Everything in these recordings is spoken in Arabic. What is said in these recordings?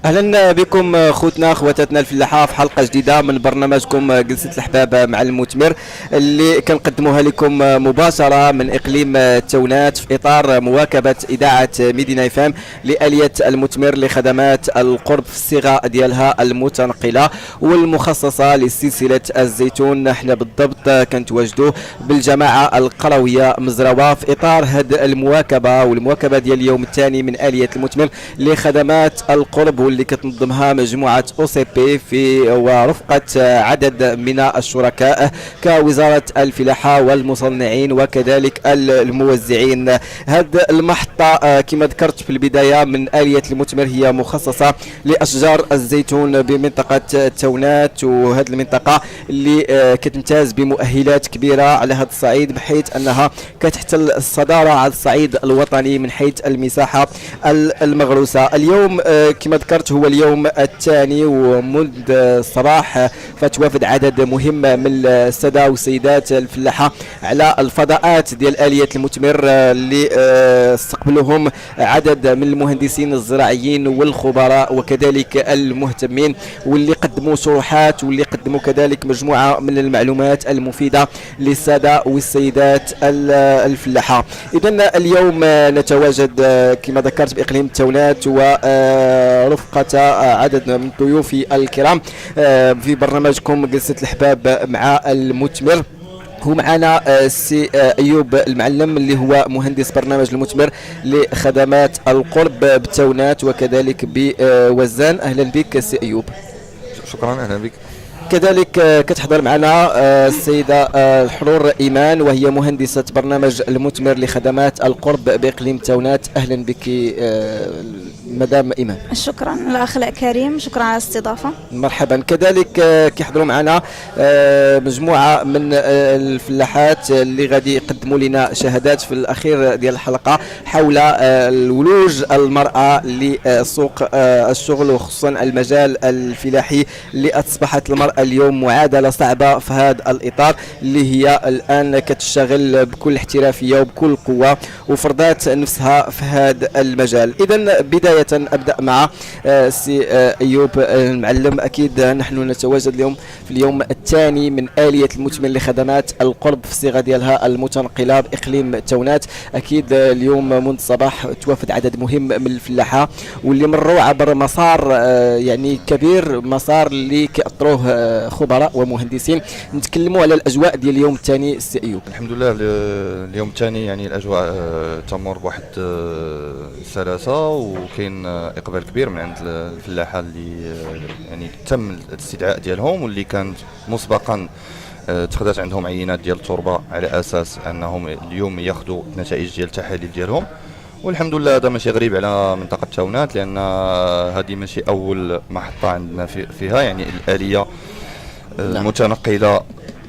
اهلا بكم خوتنا خواتاتنا الفلاحه في حلقه جديده من برنامجكم جلسه الاحباب مع المثمر اللي كنقدموها لكم مباشره من اقليم التونات في اطار مواكبه اذاعه ميدينا FM لاليه المثمر لخدمات القرب في الصيغه ديالها المتنقله والمخصصه لسلسله الزيتون. احنا بالضبط كنتواجدوا بالجماعه القرويه مزروه في اطار هذه المواكبه والمواكبه ديال اليوم الثاني من اليه المثمر لخدمات القرب اللي كتنظمها مجموعة OCP في ورفقة عدد من الشركاء كوزارة الفلاحة والمصنعين وكذلك الموزعين. هذه المحطة كما ذكرت في البداية من آلية المثمر هي مخصصة لأشجار الزيتون بمنطقة التونات، وهذه المنطقة اللي كتمتاز بمؤهلات كبيرة على هذا الصعيد بحيث أنها كتحتل الصدارة على الصعيد الوطني من حيث المساحة المغروسة. اليوم كما ذكرت هو اليوم الثاني، ومنذ الصباح فتوافد عدد مهم من الساده والسيدات الفلاحه على الفضاءات ديال آلية المثمر اللي استقبلهم عدد من المهندسين الزراعيين والخبراء وكذلك المهتمين، واللي قدموا شروحات واللي قدموا كذلك مجموعه من المعلومات المفيده للساده والسيدات الفلاحه. اذا اليوم نتواجد كما ذكرت باقليم التونات ورفقة عدد من ضيوفي الكرام في برنامجكم جلسة الأحباب مع المثمر. هو معنا السي أيوب المعلم اللي هو مهندس برنامج المثمر لخدمات القرب بالتونات وكذلك بوزان. أهلا بك سي أيوب. شكرا، أهلا بك. كذلك كتحضر معنا السيدة الحرور إيمان وهي مهندسة برنامج المثمر لخدمات القرب بإقليم تونات. أهلا بك مدام إيمان. شكرا الأخ كريم، شكرا على الاستضافة. مرحبا. كذلك كيحضروا معنا مجموعة من الفلاحات اللي غادي يقدموا لنا شهادات في الأخير ديال الحلقة حول الولوج المرأة لسوق الشغل وخصوصا المجال الفلاحي اللي أصبحت المرأة اليوم معادلة صعبة في هذا الإطار اللي هي الآن كتشتغل بكل احترافية وبكل قوة وفرضات نفسها في هذا المجال. إذا بداية أبدأ مع سي أيوب المعلم. أكيد نحن نتواجد اليوم في اليوم الثاني من آلية المثمر لخدمات القرب في الصيغة ديالها المتنقلة بإقليم تونات. أكيد اليوم منذ الصباح توافد عدد مهم من الفلاحة واللي مروا عبر مسار يعني كبير، مسار اللي كيأطروه خبراء ومهندسين. نتكلموا على الأجواء ديال اليوم الثاني سي أيوب. الحمد لله اليوم الثاني يعني الأجواء تمر بواحد سلاسة وكاين إقبال كبير من عند الفلاحة اللي يعني تم الاستدعاء ديالهم واللي كانت مسبقا تخذت عندهم عينات ديال التربة على أساس أنهم اليوم ياخذوا نتائج ديال التحاليل ديالهم. والحمد لله هذا ماشي غريب على منطقة تونات لأن هذه ماشي أول محطة عندنا فيها يعني الآلية المتنقلة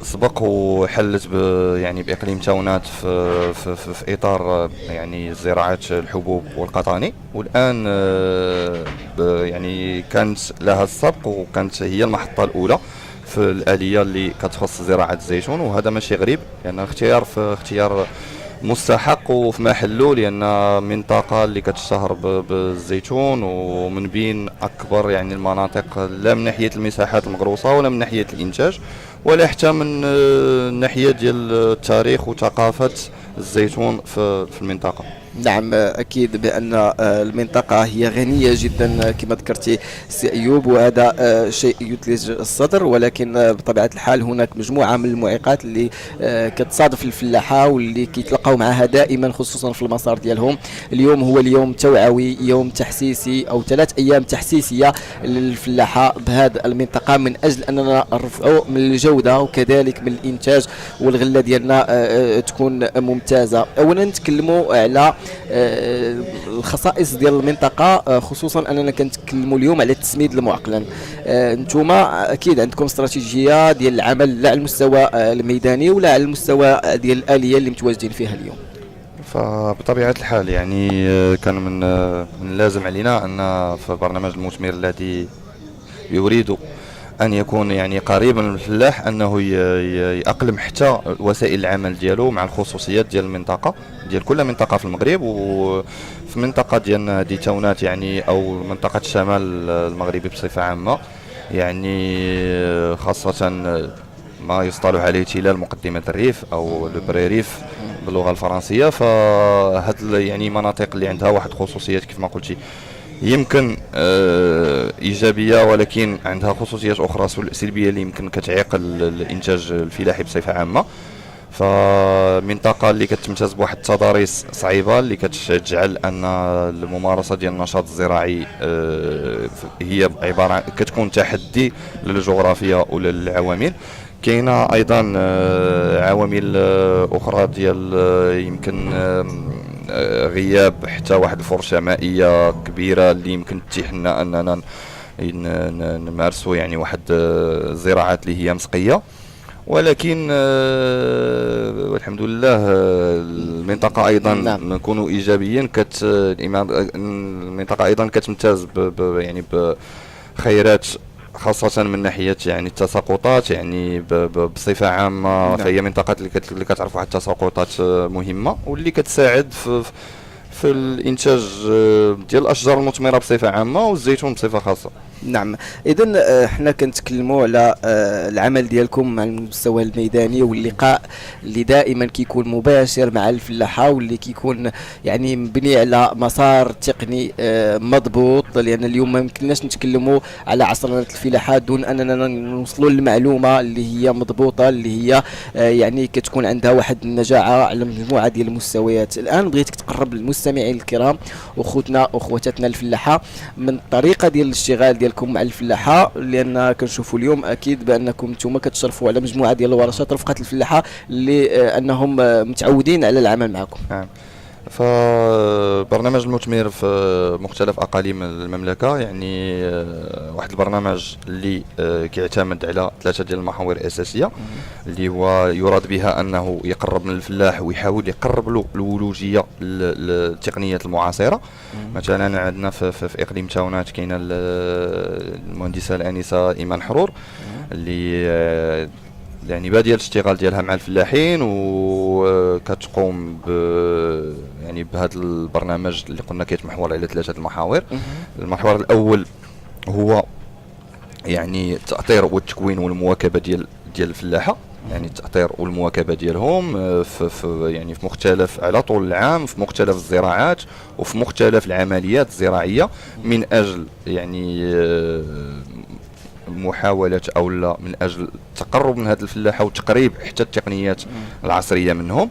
سبق وحلت يعني بإقليم تونات في إطار يعني زراعة الحبوب والقطاني، والآن يعني كانت لها السبق وكانت هي المحطة الأولى في الآلية اللي كتخص زراعة الزيتون. وهذا ماشي غريب لأن اختيار مستحق وفي محله، لأن منطقة اللي كتشتهر بالزيتون ومن بين أكبر يعني المناطق لا من ناحية المساحات المغروسة ولا من ناحية الإنتاج ولا حتى من الناحية ديال التاريخ وثقافة الزيتون في المنطقة. نعم أكيد بأن المنطقة هي غنية جدا كما ذكرتي سي أيوب، وهذا شيء يثلج الصدر، ولكن بطبيعة الحال هناك مجموعة من المعيقات اللي كتصادف الفلاحة واللي كيتلقاو معها دائما خصوصا في المسار ديالهم. اليوم هو اليوم توعوي، يوم تحسيسي أو 3 أيام تحسيسية للفلاحة بهذه المنطقة من أجل أننا نرفعوا من الجودة وكذلك من الإنتاج والغلة ديالنا تكون ممتازة. أولا نتكلموا على الخصائص ديال المنطقه، خصوصا اننا كنتكلموا اليوم على التسميد المعقلن. نتوما اكيد عندكم استراتيجيه ديال العمل لا على المستوى الميداني ولا على المستوى ديال الاليه اللي متواجدين فيها اليوم. فبطبيعه الحال يعني كان من اللازم علينا ان في برنامج المثمر الذي يريد ان يكون يعني قريبا من الفلاح، انه يأقلم حتى وسائل العمل ديالو مع الخصوصيات ديال المنطقه، ديال كل منطقه في المغرب. وفي منطقه ديالنا دي تاونات يعني او منطقه الشمال المغربي بصفه عامه، يعني خاصه ما يصطلح عليه تلال مقدمه الريف او البريريف باللغه الفرنسيه. فهاد يعني مناطق اللي عندها واحد خصوصيات كيف ما قلتي يمكن ايجابيه، ولكن عندها خصوصيات اخرى سلبيه اللي يمكن كتعيق الانتاج الفلاحي بصفه عامه. فمنطقه اللي كتمتاز بواحد التضاريس صعيبه اللي كتجعل ان الممارسه ديال النشاط الزراعي هي عباره كتكون تحدي للجغرافيا وللعوامل. كاينه ايضا عوامل اخرى ديال يمكن غياب حتى واحد الفرشه مائيه كبيره اللي يمكن تتيح لنا اننا نمارسوا يعني واحد الزراعات اللي هي مسقيه. ولكن والحمد لله المنطقه ايضا نكونوا ايجابيين، المنطقه ايضا كتمتاز يعني بخيرات خاصة من ناحية يعني التساقطات، يعني بصفة عامة فهي منطقة اللي كتعرف واحد التساقطات مهمة واللي كتساعد في الانتاج ديال الاشجار المثمرة بصفة عامة والزيتون بصفة خاصة. نعم، اذا حنا كنتكلموا على العمل ديالكم مع المستوى الميداني واللقاء اللي دائما كيكون مباشر مع الفلاحه واللي كيكون يعني مبني على مسار تقني مضبوط، لان اليوم ما يمكنناش نتكلموا على عصرنه الفلاحه دون اننا نوصلوا للمعلومه اللي هي مضبوطه، اللي هي يعني كتكون عندها واحد النجاعه على مجموعه ديال المستويات. الان بغيتك تقرب للمستمعين الكرام واخوتنا واخواتنا الفلاحه من الطريقه ديال الاشتغال ديال مع الفلاحه، لان كنشوفوا اليوم اكيد بانكم نتوما كتشرفوا على مجموعه ديال الورشات رفقه الفلاحه اللي انهم متعودين على العمل معكم. نعم، فبرنامج المثمر في مختلف اقاليم المملكه يعني واحد البرنامج اللي كيعتمد على 3 ديال المحاور الاساسيه اللي هو يراد بها انه يقرب من الفلاح ويحاول يقرب له الولوجيه للتقنيات المعاصره. مثلا عندنا في اقليم تاونات كاينه المهندسه الانسه ايمان حرور اللي يعني باديه الاشتغال ديالها مع الفلاحين وكتقوم يعني بهذا البرنامج اللي قلنا كيتمحور على 3 المحاور. المحور الاول هو يعني التأطير والتكوين والمواكبه ديال الفلاحه، يعني التأطير والمواكبه ديالهم في مختلف على طول العام في مختلف الزراعات وفي مختلف العمليات الزراعيه من اجل يعني محاولة أو لا من أجل التقرب من هذه الفلاحة وتقريب حتى التقنيات العصرية منهم.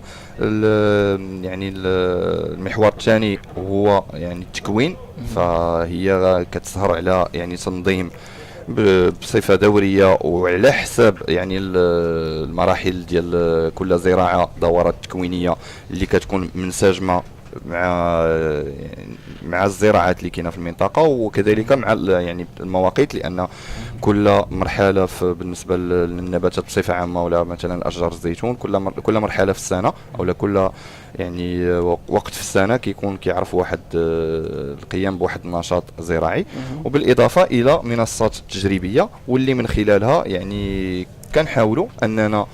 يعني المحور الثاني هو يعني التكوين، فهي كتسهر على يعني تنظيم بصفة دورية وعلى حساب يعني المراحل ديال كل زراعة دورات تكوينية اللي كتكون منسجمة مع الزراعات اللي كاينه في المنطقه، وكذلك مع يعني المواقيت، لان كل مرحله بالنسبه للنباتات بصفه عامه ولا مثلا اشجار الزيتون كل مرحله في السنه او كل يعني وقت في السنه كيعرف واحد القيام بواحد النشاط زراعي، وبالاضافه الى منصات تجريبيه واللي من خلالها يعني كنحاولوا اننا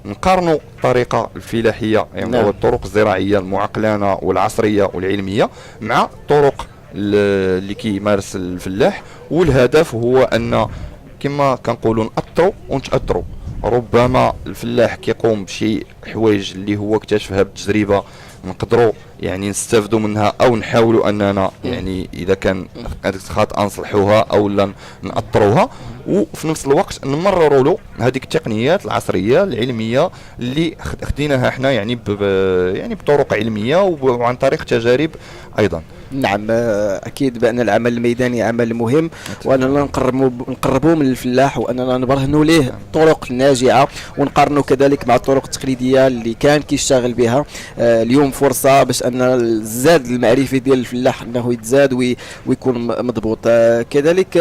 نقارنوا الطريقه الفلاحيه يعني نعم. الطرق الزراعيه المعقلانه والعصريه والعلميه مع الطرق اللي كيمارس الفلاح، والهدف هو ان كما كنقولوا نأطروا ونتأطروا. ربما الفلاح كيقوم بشي حوايج اللي هو اكتشفها بالتجربه نقدروا يعني نستافدوا منها او نحاولوا اننا يعني اذا كان هذيك الخطأ نصلحوها او لا نأطروها، وفي نفس الوقت نمرروا له هذيك التقنيات العصريه العلميه اللي خديناها احنا يعني يعني بطرق علميه وعن طريق تجارب ايضا. نعم، اكيد بان العمل الميداني عمل مهم واننا نقربوا من الفلاح واننا نبرهنوا ليه طرق ناجعه ونقارنوا كذلك مع الطرق التقليديه اللي كان كيشتغل بها. اليوم فرصه باش ان الزاد المعرفي ديال الفلاح انه يتزاد ويكون مضبوط. كذلك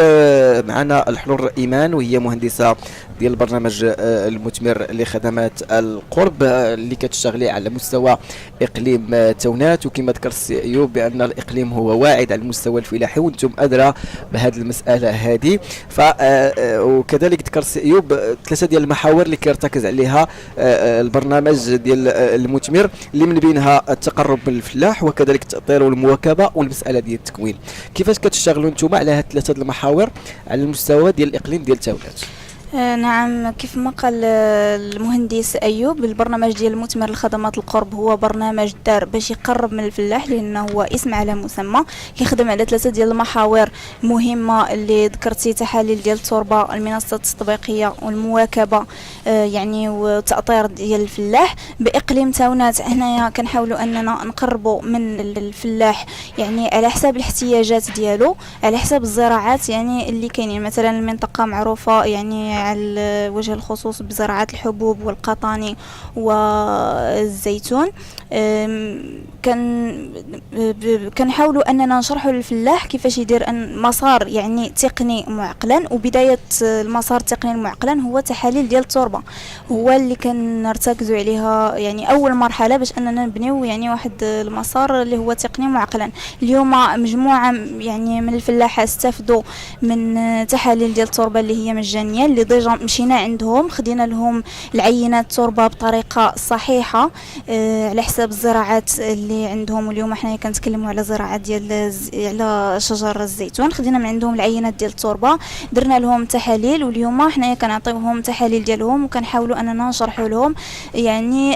معنا الحلول ايمان وهي مهندسه ديال البرنامج المثمر لخدمات القرب اللي كتشتغلي على مستوى اقليم تونات، وكما ذكر السي ايوب بان الاقليم الاقليم هو واعد على المستوى الفلاحي، وانتم ادرى بهذه المساله هذه. وكذلك ذكر السي ايوب 3 ديال المحاور اللي كيرتكز عليها البرنامج ديال المثمر، اللي من بينها التقرب من الفلاح وكذلك التاطير والمواكبه والمساله ديال التكوين. كيفاش كتشتغلوا انتم على هاد 3 المحاور على المستوى ديال الاقليم ديال تاونات؟ نعم، كيف ما قال المهندس أيوب، البرنامج ديال المثمر لخدمات القرب هو برنامج دار باش يقرب من الفلاح، لأنه هو اسم على مسمى. كيخدم على 3 ديال المحاور مهمة اللي ذكرتي: تحاليل ديال التربة، المنصات التطبيقية، والمواكبة يعني والتأطير ديال الفلاح. بإقليم تاونات هنايا كنحاولوا أننا نقربوا من الفلاح يعني على حساب الاحتياجات ديالو، على حساب الزراعات يعني اللي كاينين. مثلا المنطقة معروفة يعني على وجه الخصوص بزراعة الحبوب والقطاني والزيتون. كنحاولوا اننا نشرحوا للفلاح كيفاش يدير مسار يعني تقني معقلا. وبدايه المسار التقني المعقلا هو تحاليل ديال التربه، هو اللي كنرتكزوا عليها يعني اول مرحله باش اننا نبنيو يعني واحد المسار اللي هو تقني معقلا. اليوم مجموعه يعني من الفلاحه استفدوا من تحاليل ديال التربه اللي هي مجانيه، اللي ديجا مشينا عندهم خدينا لهم العينات التربه بطريقه صحيحه على حساب الزراعات اللي عندهم. واليوم حنا كنتكلموا على زراعه ديال على شجر الزيتون، خدينا من عندهم العينات ديال التربه، درنا لهم تحاليل، واليوم حنا كنعطيوهم تحاليل ديالهم وكنحاولوا اننا نشرحوا لهم يعني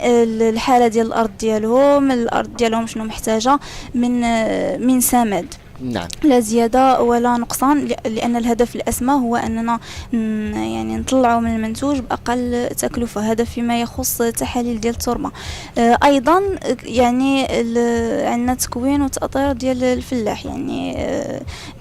الحاله ديال الارض ديالهم شنو محتاجه من سماد. نعم. لا زيادة ولا نقصان، لأن الهدف الأسمى هو أننا يعني نطلعوا من المنتوج بأقل تكلفة. هذا فيما يخص تحاليل ديال التربة. أيضا يعني عندنا تكوين وتأطير ديال الفلاح، يعني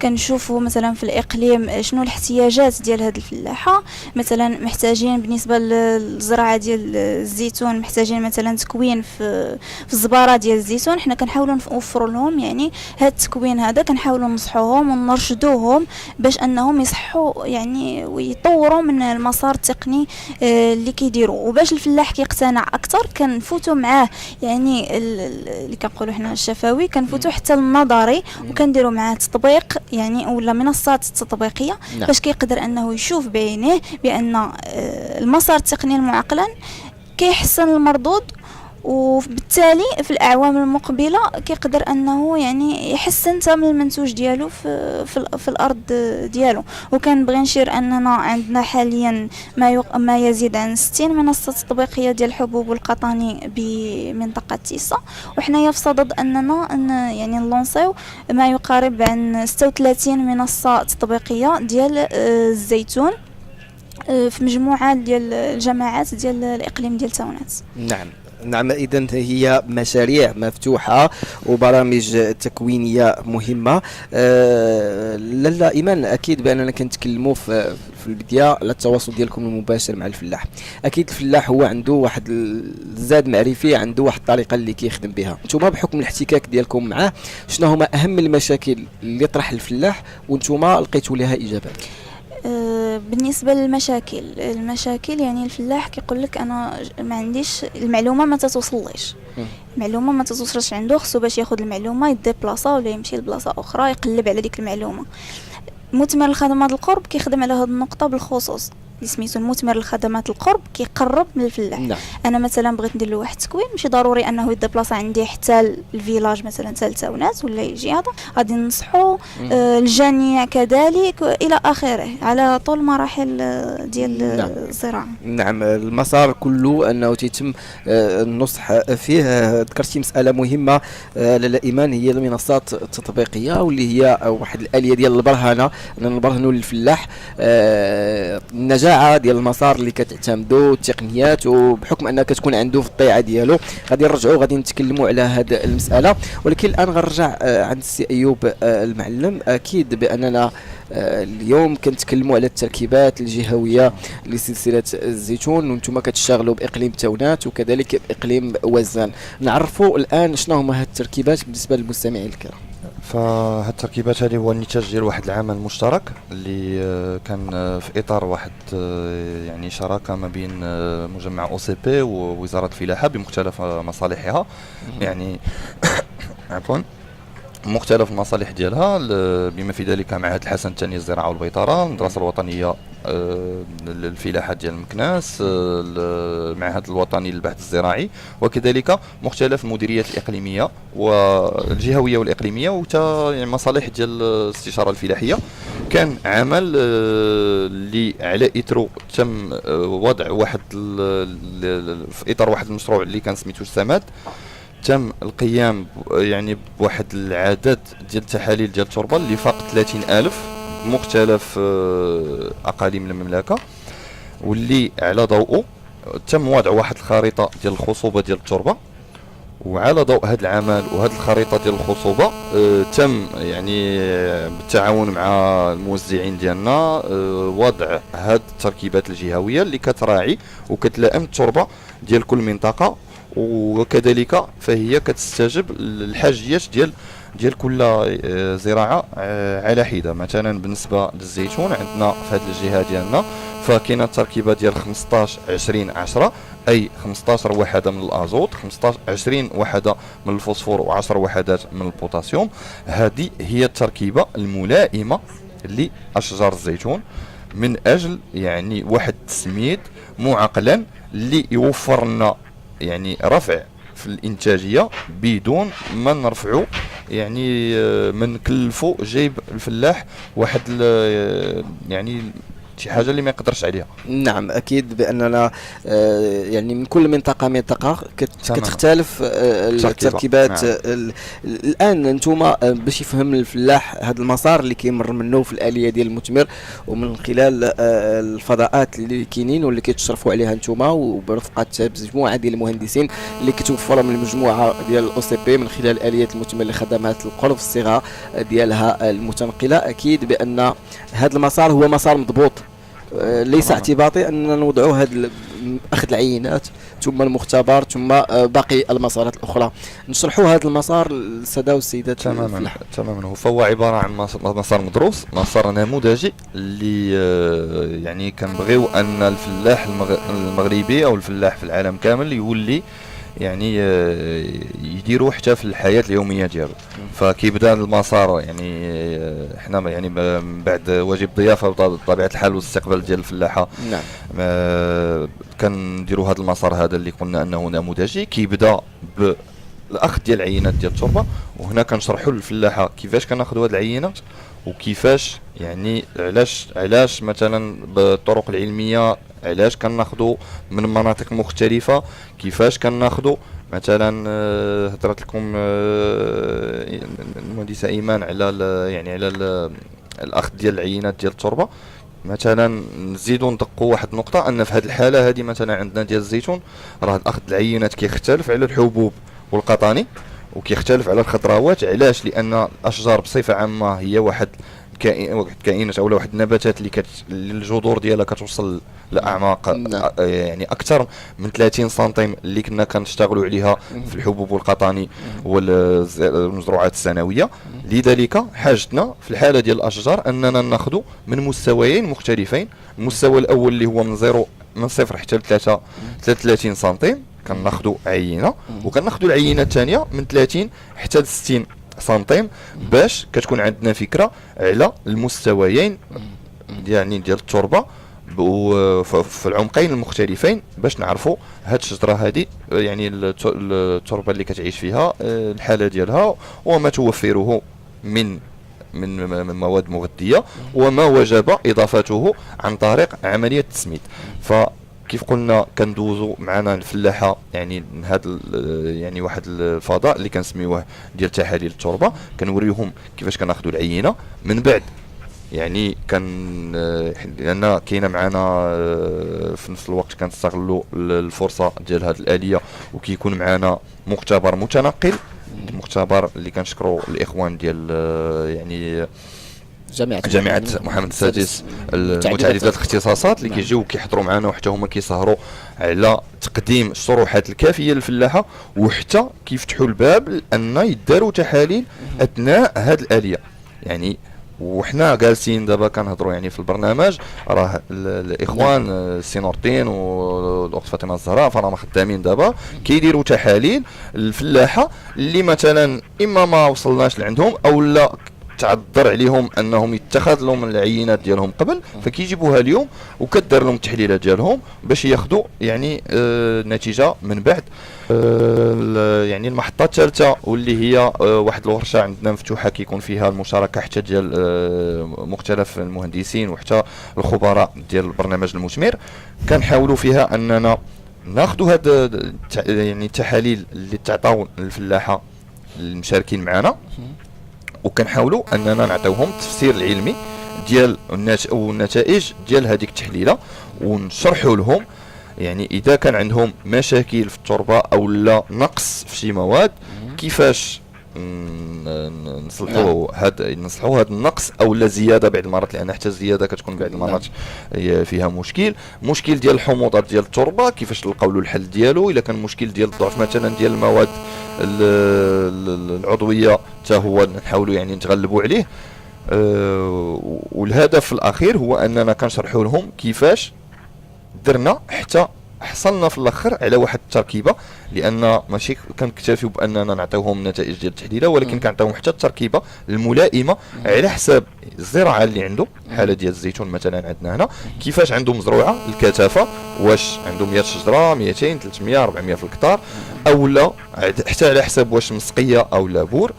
كنشوفوا مثلا في الإقليم شنو الاحتياجات ديال هذه الفلاحة. مثلا محتاجين بالنسبة للزراعة ديال الزيتون محتاجين مثلا تكوين في الزبارة ديال الزيتون. حنا كنحاولوا نوفر لهم يعني هذا التكوين هذا، كنحاولوا ننصحوهم ونرشدوهم باش انهم يصحوا يعني ويطوروا من المسار التقني اللي كيديروا. وباش الفلاح كيقتنع اكثر كنفوتوا معاه يعني اللي كنقولوا حنا الشفوي، كنفوتوا حتى النظري وكنديروا معاه تطبيق يعني ولا منصات تطبيقيه باش كيقدر انه يشوف بعينيه بان المسار التقني المعقلا كيحسن المردود، وبالتالي في الاعوام المقبله كيقدر انه يعني يحسن من المنتوج ديالو في الارض ديالو. وكنبغي نشير اننا عندنا حاليا ما يزيد عن 60 منصه تطبيقيه ديال الحبوب والقطاني بمنطقه تيسا، وحنايا في صدد اننا يعني نلونسيو ما يقارب عن 36 منصه تطبيقيه ديال الزيتون في مجموعه ديال الجماعات ديال الاقليم ديال تاونات. نعم، إذن هي مشاريع مفتوحة وبرامج تكوينية مهمة. لاله إيمان، أكيد بأننا كنتكلموا في البداية على التواصل ديالكم المباشر مع الفلاح. أكيد الفلاح هو عنده واحد الزاد معرفي، عنده واحد الطريقة اللي كيخدم بها. نتوما بحكم الاحتكاك ديالكم معاه، شنو هما أهم المشاكل اللي طرح الفلاح وانتوما لقيتوا لها إجابات؟ بالنسبه للمشاكل يعني الفلاح كيقول لك انا ما عنديش المعلومه، ما توصليش المعلومه، ما توصلش عنده، خصو باش ياخذ المعلومه يديبلاصا ولا يمشي لبلاصه اخرى يقلب على ديك المعلومه. مثمر الخدمات القرب كيخدم على هذه النقطه بالخصوص، اللي سميتو المثمر لخدمات القرب، كيقرب من الفلاح. نعم. انا مثلا بغيت ندير له واحد التكوين، ماشي ضروري انه يديبلاصا عندي حتى الفيلاج مثلا حتى التاونات ولا يجي هذا، غادي ننصحوا الجميع كذلك الى اخره على طول مراحل ديال الزراعه. نعم، المسار كله انه تيتم النصح فيه. ذكرتي مساله مهمه لاله ايمان، هي المنصات التطبيقيه، واللي هي واحد الاليه ديال البرهنه، اننا نبرهنوا للفلاح النجاعه ديال المسار اللي كتعتمدوا التقنيات، وبحكم انها كتكون عنده في الطيعه ديالو. غادي نرجعوا غادي نتكلموا على هذه المساله، ولكن الان غنرجع عند السي ايوب المعلم. اكيد باننا اليوم كنتكلموا على التركيبات الجهويه لسلسله الزيتون، وانتم كتشتغلوا باقليم تاونات وكذلك باقليم وزان. نعرفوا الان شنو هما هذه التركيبات بالنسبه للمستمعين الكرام. فهاد التركيبات هذه هو النتاج ديال واحد العمل مشترك اللي كان في اطار واحد يعني شراكه ما بين مجمع او سي بي ووزاره الفلاحه بمختلف مصالحها يعني عفوا. مختلف المصالح ديالها بما في ذلك معهد الحسن الثاني للزراعه والبيطره، المدرسه الوطنيه للفلاحه ديال مكناس، المعهد الوطني للبحث الزراعي، وكذلك مختلف المديريات الاقليميه والجهويه والاقليميه وتا يعني مصالح ديال الاستشاره الفلاحيه. كان عمل اللي على اثره تم وضع واحد في اطار واحد المشروع اللي كان سميتو السماد، تم القيام يعني بواحد العدد ديال التحاليل ديال التربه اللي فاق 30,000 مختلف اقاليم المملكه، واللي على ضوءه تم وضع واحد الخريطه ديال الخصوبه ديال التربه. وعلى ضوء هذا العمل وهذه الخريطه ديال الخصوبه تم يعني بالتعاون مع الموزعين ديالنا وضع هذه التركيبات الجهويه اللي كتراعي وكتلائم التربه ديال كل منطقه، وكذلك فهي كتستجب للحاجيات ديال كل زراعه على حده. مثلا بالنسبه للزيتون عندنا في هذه الجهه ديالنا فكاينه التركيبه ديال 15 20 10، اي 15 وحده من الازوت، 20 وحده من الفوسفور و10 وحدات من البوتاسيوم. هذه هي التركيبه الملائمه لاشجار الزيتون من اجل يعني واحد التسميد معقلا اللي يوفر لنا يعني رفع في الانتاجيه بدون ما نرفعوا يعني ما نكلفوا جيب الفلاح واحد يعني شي حاجه اللي ما يقدرش عليها. نعم اكيد باننا يعني من كل منطقه كتختلف التركيبات. نعم. الان انتم باش يفهم الفلاح هذا المسار اللي كيمر منه في الاليه ديال المثمر ومن خلال الفضاءات اللي كاينين واللي كتشرفوا عليها انتم وبرفقه مجموعه ديال المهندسين اللي كتوفروا من المجموعه ديال الاو سي بي من خلال اليه المثمر لخدمات القرب الصغار ديالها المتنقله. اكيد بان هذا المسار هو مسار مضبوط، ليس اعتباطي اننا نوضعوا هذا اخذ العينات ثم المختبر ثم باقي المسارات الاخرى. نشرحوا هذا المسار للساده والسيدات. تماما فهو عباره عن مسار مدروس، مسار نموذجي اللي يعني كنبغيو ان الفلاح المغربي او الفلاح في العالم كامل يولي يعني يديروا حتى في الحياه اليوميه ديالو. فكيبدا المسار يعني احنا يعني بعد واجب ضيافه بطبيعه الحال والاستقبال ديال الفلاحه. نعم. كنديروا هذا المسار هذا اللي قلنا انه نموذجي، كيبدا بالاخذ ديال العينات ديال التربه، وهنا كنشرحوا للفلاحه كيفاش كناخذوا هذه العينات وكيفاش يعني علاش مثلا بالطرق العلميه علاش كناخذوا من مناطق مختلفه، كيفاش كناخذوا مثلا هضرت لكم المهندسه ايمان على يعني على الاخذ ديال العينات ديال التربه. مثلا نزيدوا ندقوا واحد النقطه ان في هذه الحاله هذه مثلا عندنا ديال الزيتون راه اخذ العينات كيختلف على الحبوب والقطاني وكيختلف على الخضروات. علاش؟ لان الاشجار بصفه عامه هي واحد كائنات او واحد النباتات اللي الجذور ديالها كتوصل لاعماق يعني اكثر من 30 سنتيم اللي كنا كنشتغلوا عليها في الحبوب والقطاني والمزروعات السنويه. لذلك حاجتنا في الحاله ديال الاشجار اننا ناخذ من مستويين مختلفين. المستوى الاول اللي هو من 0 حتى ل 33 سنتيم كناخذوا عينه، وكناخذوا العينه الثانيه من 30 حتى ل 60 سنتيم باش كتكون عندنا فكره على المستويين يعني ديال التربه في العمقين المختلفين باش نعرفوا هاد الشجره هذه يعني التربه اللي كتعيش فيها الحاله ديالها وما توفره من مواد مغذيه وما وجب اضافته عن طريق عمليه التسميد. كيف قلنا كندوزو معنا الفلاحه يعني هذا يعني واحد الفضاء اللي كنسميوه ديال تحاليل التربه، كنوريهم كيفاش كناخذوا العينه. من بعد يعني لان كاينه معنا في نفس الوقت كنستغلوا الفرصه ديال هذه الاليه وكيكون معنا مختبر متنقل، مختبر اللي كنشكروا الاخوان ديال يعني جامعة محمد السادس المتعددة الاختصاصات اللي كيجيو كيحضروا معنا وحتى هما كيسهروا على تقديم الشروحات الكافية للفلاحة وحتى كيفتحوا الباب لأن يداروا تحاليل أثناء هذه الآلية. يعني وحنا جالسين دابا كنهضروا يعني في البرنامج، راه الاخوان السي نورتين والاخت فاطمه الزهراء فراهم خدامين دابا كيديروا تحاليل الفلاحه اللي مثلا اما ما وصلناش لعندهم او لا تعذر عليهم انهم يتخذ لهم العينات ديالهم قبل، فكيجيبوها اليوم وكدار لهم التحليلات ديالهم باش ياخذوا يعني النتيجه من بعد. يعني المحطه الثالثه واللي هي واحد الورشه عندنا مفتوحه كيكون فيها المشاركه حتى ديال مختلف المهندسين وحتى الخبراء ديال البرنامج المثمر، كنحاولوا فيها اننا ناخذوا هاد يعني التحاليل اللي تعطاو الفلاحه المشاركين معنا، وكنحاولوا اننا نعطيوهم التفسير العلمي ديال النتائج ديال هذيك التحليله، ونشرحوا لهم يعني اذا كان عندهم مشاكل في التربه او لا نقص في شي مواد كيفاش نصلحوا هذا النقص او لا زياده بعض المرات، لان حتى الزياده كتكون بعض المرات فيها مشكل ديال الحموضات ديال التربه كيفاش نلقاو له الحل ديالو. الا كان مشكل ديال الضعف مثلا ديال المواد العضويه حتى هو نحاولوا يعني نتغلبوا عليه. والهدف الاخير هو اننا كنشرحوا لهم كيفاش درنا حتى حصلنا في الاخر على واحد التركيبه، لان ماشي كنكتفيو باننا نعطيوهم نتائج ديال التحليله، ولكن كنعطيوهم حتى التركيبه الملائمه على حساب الزراعه اللي عنده. حاله ديال الزيتون مثلا عندنا هنا كيفاش عنده مزروعه الكثافه، واش عنده 100 شجره 200 300 400 في الكتار او لا، حتى على حساب واش مسقيه او لا بور.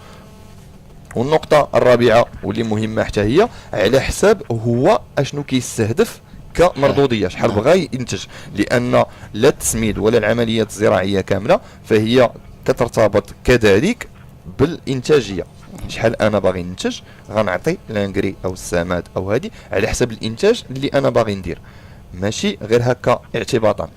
والنقطه الرابعه واللي مهمه حتى هي على حساب هو اشنو كيستهدف كمردوديه، شحال بغى ينتج، لان لا التسميد ولا العمليات الزراعيه كامله فهي كترتبط كذلك بالانتاجيه. شحال انا باغي ننتج غنعطي لانغري او السماد او هذه على حسب الانتاج اللي انا باغي ندير، ماشي غير هكا اعتباطا.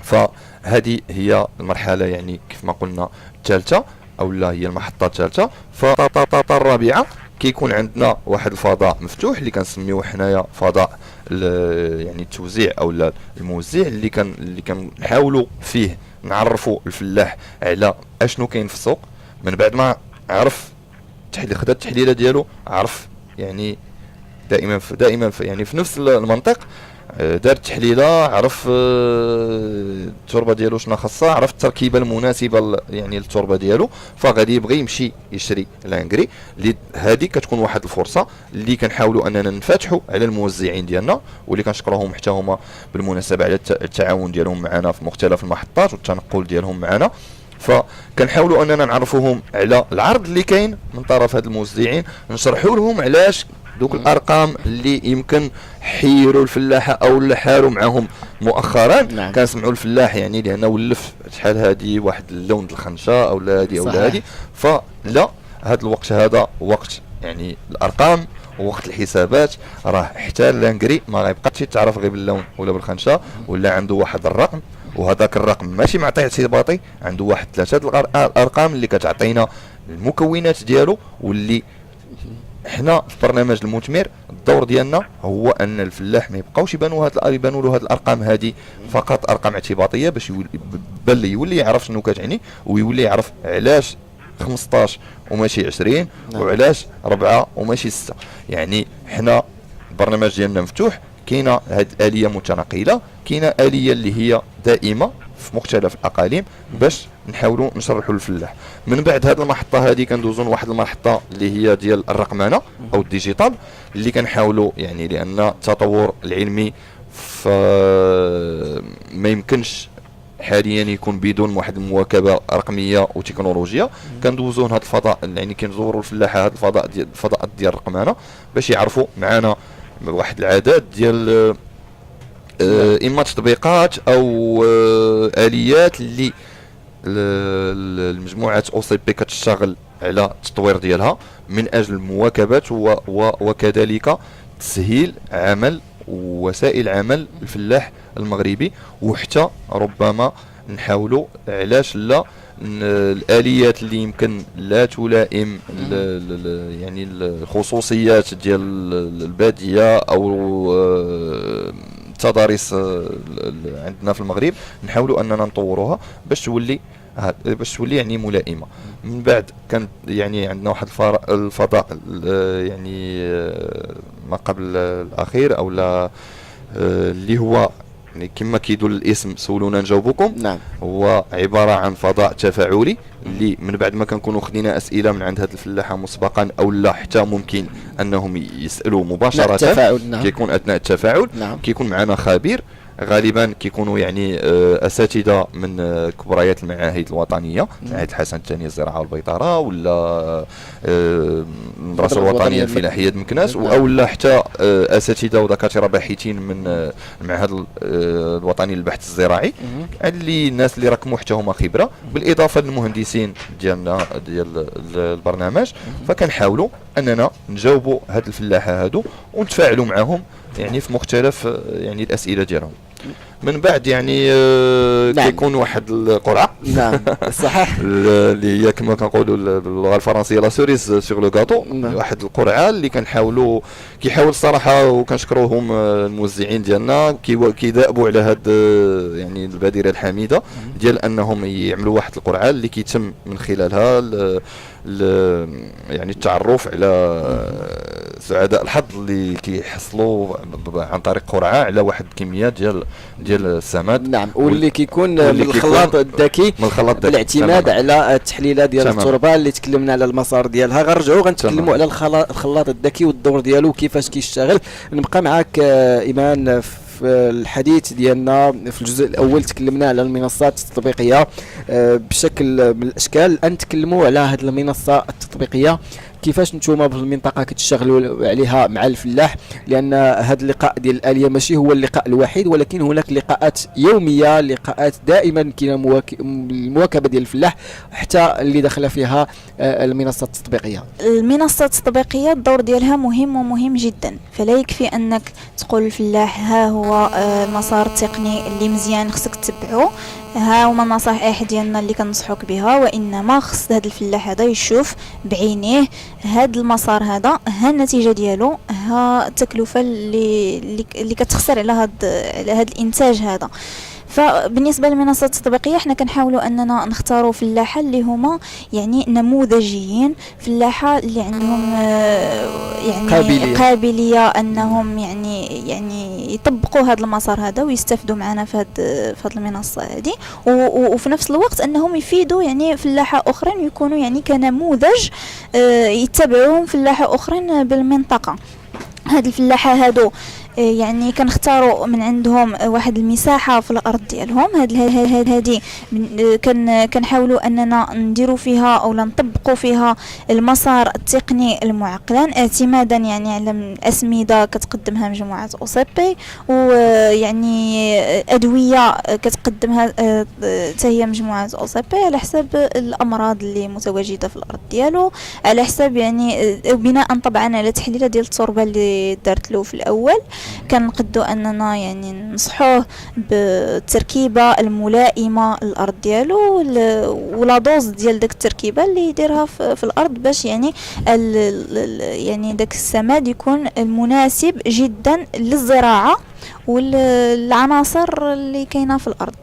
فهذه هي المرحله يعني كيف ما قلنا الثالثه او لا هي المحطه الثالثه. فالنقطه الرابعه كيكون عندنا واحد الفضاء مفتوح اللي كنسميوه حنايا فضاء يعني التوزيع او لا الموزع، اللي كنحاولوا فيه نعرفوا الفلاح على اشنو كاين في السوق. من بعد ما عرف خدا التحليله ديالو، عرف يعني دائما يعني في نفس المنطق دار التحليله، عرف التربه ديالو شنو خاصها، عرف التركيبه المناسبه يعني للتربه ديالو، فغادي يبغي يمشي يشري لانغري. هذه كتكون واحد الفرصه اللي كنحاولوا اننا نفتحوا على الموزعين ديالنا، واللي كنشكرهم حتى هما بالمناسبه على التعاون ديالهم معنا في مختلف المحطات والتنقل ديالهم معنا. فكنحاولوا اننا نعرفوهم على العرض اللي كاين من طرف هاد الموزعين، نشرحوا لهم علاش دوك الارقام اللي يمكن حيروا الفلاحه او اللي حاروا معهم مؤخرا. نعم. كنسمعوا الفلاح يعني لانه ولف شحال هذه واحد اللون الخنشه او لا هذه او لا هذه، فلا هذا الوقت هذا وقت يعني الارقام ووقت الحسابات. راه حتى اللانغري ما غيبقاش يتعرف غير باللون ولا بالخنشه، ولا عنده واحد الرقم، وهذاك الرقم ماشي معطيه اعتباطي، عنده واحد ثلاثه الارقام اللي كتعطينا المكونات ديالو. واللي حنا في برنامج المثمر الدور ديالنا هو ان الفلاح ما يبقاوش يبانوا له هاد الارقام هذه فقط ارقام اعتباطيه، باش بل يولي يعرف شنو كتعني، ويولي يعرف علاش 15 وماشي 20 وعلاش 4 وماشي 6. يعني حنا البرنامج ديالنا مفتوح، كاينه هاد الاليه متنقله، كاينه اليه اللي هي دائمه في مختلف الاقاليم باش نحاولوا نشرحوا للفلاح. من بعد هذه المحطه هذه كندوزوا لواحد المحطه اللي هي ديال الرقمنه او الديجيتال، اللي كنحاولوا يعني لان التطور العلمي ما يمكنش حاليا يكون بدون واحد المواكبه رقميه وتكنولوجيا. كندوزوا هذا الفضاء يعني كنزوروا الفلاحه هذا الفضاء ديال الرقمنه باش يعرفوا معنا واحد العدد ديال اما تطبيقات او اليات اللي المجموعات او سي بي كتشتغل على التطوير ديالها من اجل مواكبه وكذلك تسهيل عمل ووسائل عمل الفلاح المغربي. وحتى ربما نحاولوا علاش لا الاليات اللي يمكن لا تلائم يعني الخصوصيات ديال الباديه او التضاريس عندنا في المغرب، نحاولوا اننا نطوروها باش تولي باش تولي يعني ملائمه. من بعد كان يعني عندنا واحد الفضاء يعني ما قبل الاخير او لا اللي هو يعني كما كيدل الاسم سولونا نجاوبكم. نعم. هو عباره عن فضاء تفاعلي اللي من بعد ما كنكونوا خدينا اسئله من عند هاد الفلاحه مسبقا او لا حتى ممكن انهم يسالوا مباشره. التفاعل. نعم. كيكون اثناء التفاعل. نعم. كيكون معنا خبير غالبا كيكونوا يعني اساتذه من كبريات المعاهد الوطنيه، معهد الحسن الثاني الزراعه والبيطره، ولا المدرسه الوطنيه الفلاحيه مكناس، او لا حتى اساتذه ودكاتره باحثين من المعهد الوطني للبحث الزراعي، اللي الناس اللي ركموا حتى هما خبره، بالاضافه للمهندسين ديالنا ديال البرنامج. فكنحاولوا اننا نجاوبوا هاد الفلاحه هادو ونتفاعلوا معهم يعني في مختلف يعني الاسئله ديالهم. من بعد يعني نعم. كيكون واحد القرعه. نعم صحيح. اللي هي كما كنقولوا باللغه الفرنسيه لا سوريز سور لو غاتو. واحد القرعه اللي كنحاولوا كيحاول الصراحه وكنشكروهم الموزعين ديالنا كيداءبوا على هاد يعني البادره الحميده ديال انهم يعملوا واحد القرعه اللي كيتم من خلالها يعني التعرف على سعداء الحظ اللي كيحصلوا عن طريق قرعه على واحد الكميات ديال السماد. نعم. واللي كيكون من الخلاط الذكي، بالاعتماد على التحليلات ديال التربه اللي تكلمنا على المسار ديالها. غنرجعوا غنتكلموا على الخلاط الذكي والدور ديالو وكيفاش كيشتغل. نبقى معاك ايمان في الحديث ديالنا. في الجزء الاول تكلمنا على المنصات التطبيقيه بشكل من الاشكال. ان تكلموا على هذه المنصه التطبيقيه كيفاش نتوما بالمنطقه كتشتغلوا عليها مع الفلاح، لان هذا اللقاء ديال الاليه ماشي هو اللقاء الوحيد، ولكن هناك لقاءات يوميه، لقاءات دائما كاينه المواكبه ديال الفلاح حتى اللي داخله فيها المنصه التطبيقيه. المنصه التطبيقيه الدور ديالها مهم ومهم جدا، فلا يكفي انك تقول للفلاح ها هو المسار التقني اللي مزيان خصك تتبعه، ها هما النصائح ديالنا اللي كنصحوك بها، وانما خص هذا الفلاح هذا يشوف بعينيه هذا المسار هذا، ها النتيجه ديالو، ها التكلفه اللي كتخسر على هذا الانتاج هذا. فبالنسبه للمنصات التطبيقيه حنا كنحاولوا اننا نختاروا فلاحه اللي هما يعني نموذجيين، فلاحه اللي عندهم يعني قابليه انهم يعني يطبقوا هذا المسار هذا ويستفدوا معنا في هذه المنصه هذه، وفي نفس الوقت انهم يفيدوا يعني فلاحه اخرين ويكونوا يعني كنموذج يتبعوهم فلاحه اخرين بالمنطقه. هاد الفلاحه هادو يعني كنختاروا من عندهم واحد المساحه في الارض ديالهم. هذه كنحاولوا اننا نديروا فيها او نطبقوا فيها المسار التقني المعقلان، اعتمادا يعني على الاسمده كتقدمها مجموعه OCP، ويعني ادويه كتقدمها حتى هي مجموعه OCP على حسب الامراض اللي متواجده في الارض ديالو، على حسب يعني بناء طبعا على تحليله ديال التربه اللي دارت له في الاول. كنقدوا اننا يعني نصحوه بالتركيبه الملائمه للارض ديالو ولا دوز ديال داك التركيبه اللي يديرها في الارض، باش يعني يعني داك السماد يكون المناسب جدا للزراعه والعناصر اللي كاينه في الارض.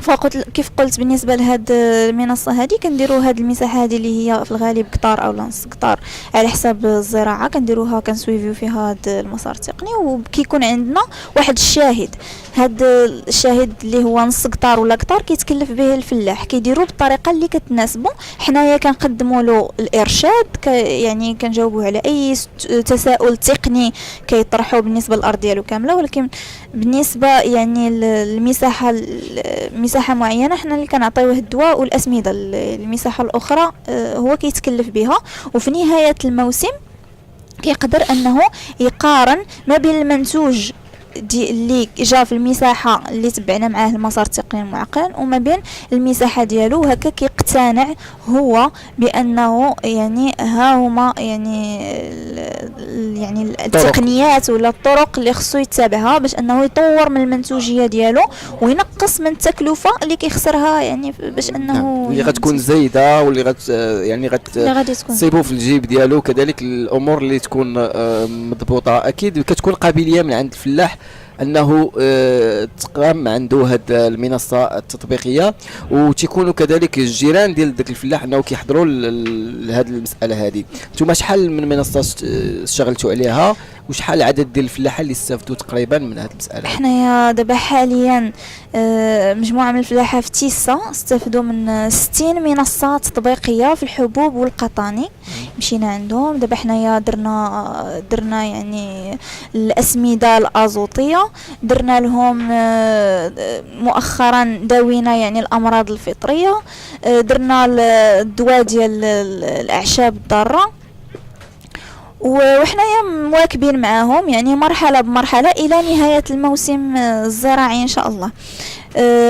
فقلت كيف قلت بالنسبه لهاد المنصه هذه كنديروا هاد المساحه هذه اللي هي في الغالب قطار او نص قطار على حساب الزراعه، كنديروها كنسويفيو فيها هاد المسار التقني، وكيكون عندنا واحد الشاهد. هاد الشاهد اللي هو نص قطار ولا قطار كيتكلف به الفلاح، كيديروا بالطريقه اللي كتناسبه. حنايا كنقدموا له الارشاد، يعني كنجاوبوا على اي تساؤل تقني كيطرحوا بالنسبه للارض ديالو كامله، ولكن بالنسبه يعني المساحه مساحه معينه حنا اللي كنعطيوه الدواء والاسمده. المساحه الاخرى هو كيتكلف بها، وفي نهايه الموسم كيقدر انه يقارن ما بين المنتوج اللي جا في المساحه اللي تبعنا معاه المسار التقني المعقل وما بين المساحه ديالو، هكا كيقتنع هو بانه يعني ها هما يعني التقنيات ولا الطرق اللي خصو يتبعها باش انه يطور من المنتوجيه ديالو وينقص من التكلفه اللي كيخسرها، يعني باش انه اللي غتكون زايده واللي يعني تصيبو في الجيب ديالو. كذلك الامور اللي تكون مضبوطه اكيد كتكون قابليه من عند الفلاح انه تقام عنده هاد المنصه التطبيقيه، وتيكونوا كذلك الجيران ديال داك الفلاح انه كيحضروا لهاد المساله هذه. نتوما شحال من منصه اشتغلتوا عليها، وشحال العدد ديال الفلاحه اللي استفدوا تقريبا من هاد المساله؟ حنايا دابا حاليا مجموعة من الفلاحة في تيسا استفدوا من 60 منصة تطبيقية في الحبوب والقطاني. مشينا عندهم دابا حنايا درنا يعني الأسمدة الأزوطية، درنا لهم مؤخرا داوينا يعني الأمراض الفطرية، درنا الدواء ديال الأعشاب الضارة، وحنايا مواكبين معاهم يعني مرحلة بمرحلة إلى نهاية الموسم الزراعي إن شاء الله.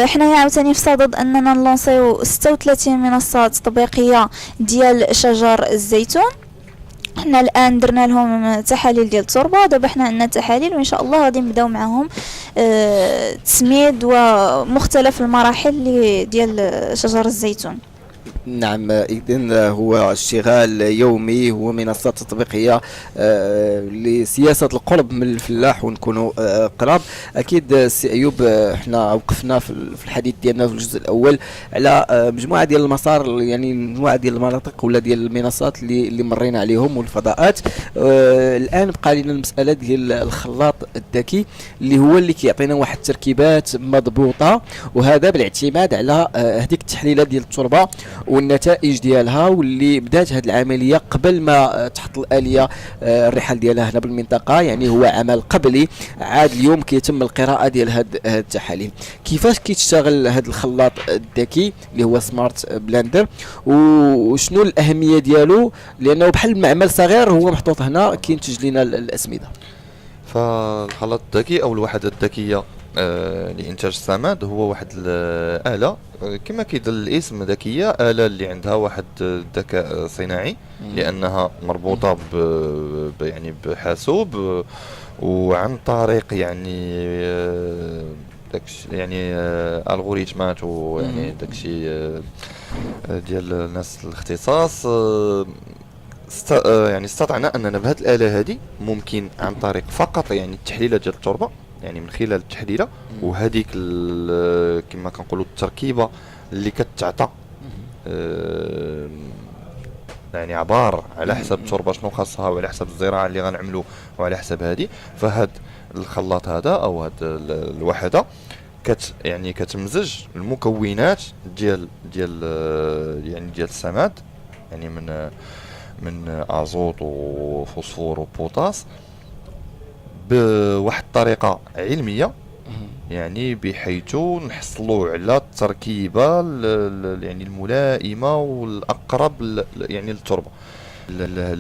حنايا عاوتاني في صدد أننا نلونسيو 36 منصة تطبيقية ديال شجر الزيتون. حنا الآن درنا لهم تحاليل ديال التربة، دابا حنا عندنا تحاليل وإن شاء الله غادي نبداو معاهم تسميد ومختلف المراحل ديال شجر الزيتون. نعم، إذن هو اشتغال يومي، هو منصة تطبيقية لسياسة القرب من الفلاح ونكونوا قراب. أكيد سي أيوب، احنا وقفنا في الحديث ديالنا في الجزء الأول على مجموعة ديال المسار، يعني مجموعة ديال المناطق ولا ديال المنصات اللي مرينا عليهم والفضاءات. الآن بقى لنا المسألة ديال الخلاط الذكي اللي كيعطينا واحد التركيبات مضبوطة، وهذا بالاعتماد على هذيك التحليلات ديال التربة والنتائج ديالها، واللي بدات هذه العمليه قبل ما تحط الاليه الرحال ديالها هنا بالمنطقه. يعني هو عمل قبلي، عاد اليوم كيتم القراءه ديال هاد التحاليل. كيفاش كيتشتغل هذا الخلاط الذكي اللي هو سمارت بلندر، وشنو الاهميه ديالو؟ لانه بحال معمل صغير هو محطوط هنا كينتج لنا الاسمده. فالخلاط الذكي او الوحده الذكيه لإنتاج السماد هو واحد الآلة كما كيدل الاسم ذكية، آلة اللي عندها واحد الذكاء صناعي لأنها مربوطة يعني بحاسوب، وعن طريق يعني يعني الغوريتمات ويعني داكشي ديال الناس الاختصاص. يعني استطعنا أننا بهذه الآلة هذه ممكن عن طريق فقط يعني التحليلات ديال التربة، يعني من خلال التحليله وهذيك كما كنقولوا التركيبه اللي كتعطى يعني عبار على حسب التربه شنو خاصها وعلى حسب الزراعه اللي غنعملوا وعلى حسب هذه. فهاد الخلاط هذا او هاد الوحده يعني كتمزج المكونات ديال السماد، يعني من ازوت وفوسفور وبوتاس بواحد الطريقه علميه، يعني بحيث نحصلوا على التركيبه يعني الملائمه والاقرب يعني للتربه.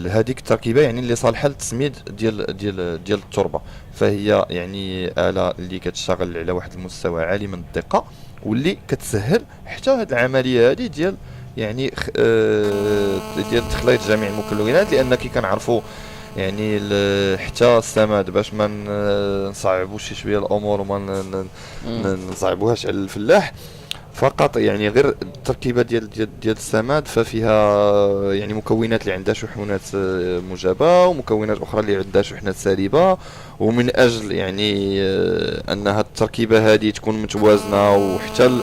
هذيك التركيبه يعني اللي صالحه للتسميد ديال التربه. فهي يعني آلة اللي كتشتغل على واحد المستوى عالي من الدقه، واللي كتسهل حتى هذه العمليه هذه ديال يعني ديال تخليط جميع المكونات. لان كي كنعرفوا يعني حتى السماد باش ما نصعبوش شويه الامور وما نصعبوهاش على الفلاح، فقط يعني غير التركيبه ديال السماد ففيها يعني مكونات اللي عندها شحنات موجبه ومكونات اخرى اللي عندها شحنات سالبه. ومن اجل يعني انها التركيبه هذه تكون متوازنه وحتى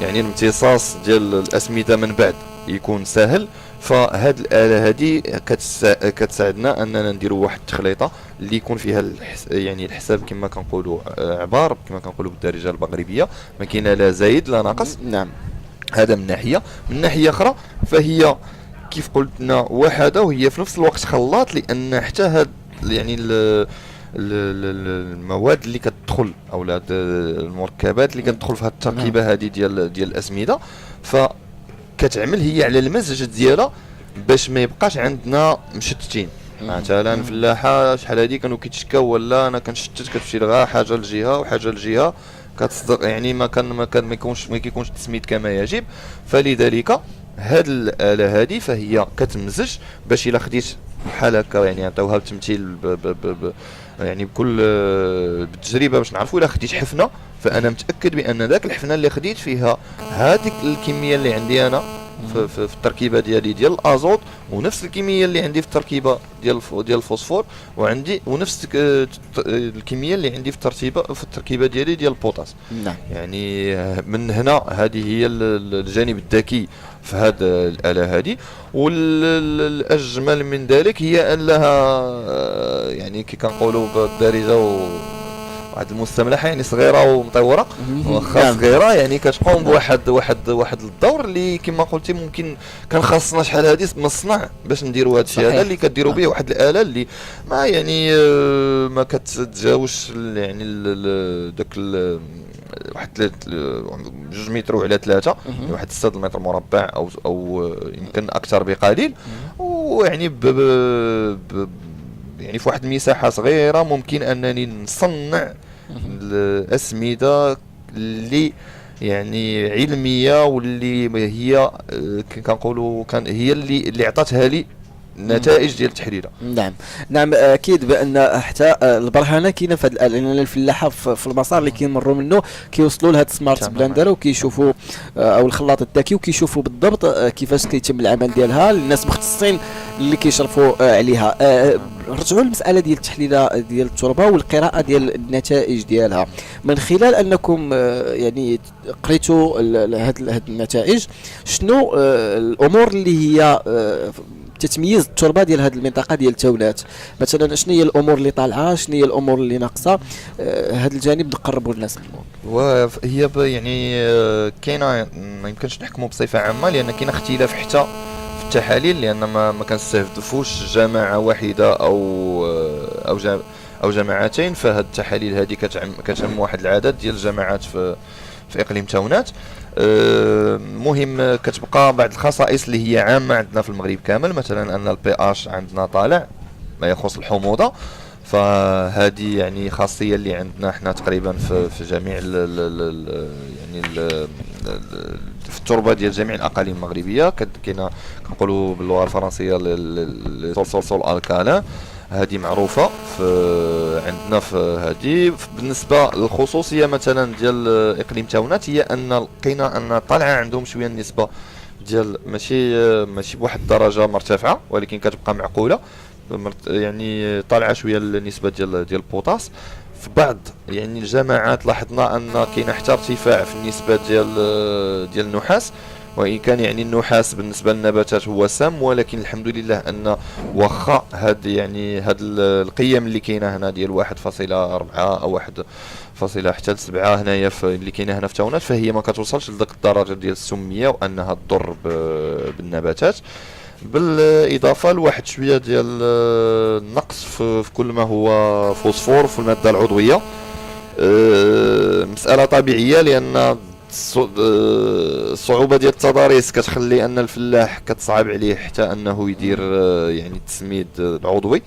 يعني الامتصاص ديال الاسمده من بعد يكون سهل، فهاد الآلة هذه كتساعدنا اننا نديروا واحد التخليطه اللي يكون فيها يعني الحساب كما كنقولوا عبار كما كنقولوا بالدارجه المغربيه، ما كاين لا زايد لا ناقص. نعم، هذا من ناحيه اخرى فهي كيف قلنا وحده وهي في نفس الوقت خلاط، لان حتى هاد يعني المواد اللي كتدخل او المركبات اللي كتدخل في هاد التركيبه هذه ديال الاسمده كتعمل هي على المزج ديالها باش ما يبقاش عندنا مشتتين. مثلا فلاحه شحال هذه كانوا كيتشكاو ولا انا كنشتت كتمشي لغا حاجه لجهه وحاجه لجهه كتصدق، يعني ما كيكونش التسميد كما يجب. فلذلك هاد الآلة هذه فهي كتمزج باش الا خديت بحال هكا يعني عطاوها بالتمثيل يعني بكل بالتجربه باش نعرفوا الا خديت حفنه، فانا متاكد بان ذاك الحفنه اللي خديت فيها هذيك الكميه اللي عندي انا في التركيبه ديالي ديال الازوت، ونفس الكميه اللي عندي في التركيبه ديال الفوسفور، وعندي ونفس الكميه اللي عندي في التركيبه ديالي ديال البوتاس. نعم. يعني من هنا هذه هي الجانب الذكي في هذه الآلة هذه. والأجمل من ذلك هي أنها يعني كي كنقولوا بالدارجة واحد المستملحه يعني صغيره ومطوره، واخا صغيره يعني كتقوم بواحد الدور اللي كما قلتي ممكن كان خاصنا شحال هذه من الصنع باش نديروا هذا الشيء هذا اللي كديروا به واحد الاله اللي ما يعني ما كتتجاوزش يعني داك واحد 2 متر على 3 يعني واحد 6 متر مربع او يمكن اكثر بقليل، ويعني يعني في واحد المساحه صغيره ممكن انني نصنع الاسمده اللي يعني علميه، واللي هي كنقولوا هي اللي عطاتها لي النتائج ديال التحليله. نعم اكيد بان حتى البرهانه كاينه في هذه الاله، لان الفلاحه في المسار اللي كيمروا منه كيوصلوا لهذا السمارت بلندر وكيشوفوا او الخلاط الذكي وكيشوفوا بالضبط كيفاش كيتم العمل ديالها، الناس مختصين اللي كيشرفوا عليها. رجعوا للمساله ديال التحليله ديال التربه والقراءه ديال النتائج ديالها من خلال انكم يعني قريتوا هذه النتائج. شنو الامور اللي هي تتميز التربه ديال هذه المنطقه ديال تاونات؟ مثلا شنو هي الامور اللي طالعه، شنو هي الامور اللي ناقصه؟ هذا الجانب نقربوا للناس منه. وهي يعني كاينه ما يمكنش نحكموا بصفه عامه، لان كاين اختلاف حتى في التحاليل، لان ما كنستهدفوش جماعه واحده او جماعتين. فهاد التحاليل هذه كتعم واحد العدد ديال الجماعات في اقليم تاونات. مهم كتبقى بعض الخصائص اللي هي عامه عندنا في المغرب كامل، مثلا ان البي اش عندنا طالع ما يخص الحموضه، فهذه يعني خاصيه اللي عندنا احنا تقريبا في جميع في التربه ديال جميع الاقاليم المغربيه. كاينه كنقولوا باللغه الفرنسيه سول الكالين، هذه معروفه عندنا في هذه. بالنسبه للخصوصيه مثلا ديال اقليم تاونات هي ان لقينا ان طالعه عندهم شويه النسبه ديال ماشي بواحد الدرجه مرتفعه، ولكن كتبقى معقوله، يعني طالعه شويه النسبه ديال البوتاس. في بعض يعني الجماعات لاحظنا ان كاين حتى ارتفاع في النسبه ديال النحاس، وإن كان يعني النحاس بالنسبة للنباتات هو سام، ولكن الحمد لله أن واخا هاد القيم اللي كاينه هنا ديال 1.4 أو 1 حتى 7 هنايا اللي كاينه هنا في تاونات، فهي ما كتوصلش لذاك الدرجة ديال السمية وأنها تضر بالنباتات. بالإضافة لواحد شوية ديال النقص في كل ما هو فوسفور في المادة العضوية. مسألة طبيعية، لأن الصعوبة ديال التضاريس كتخلي ان الفلاح كتصعب عليه حتى انه يدير يعني التسميد العضوي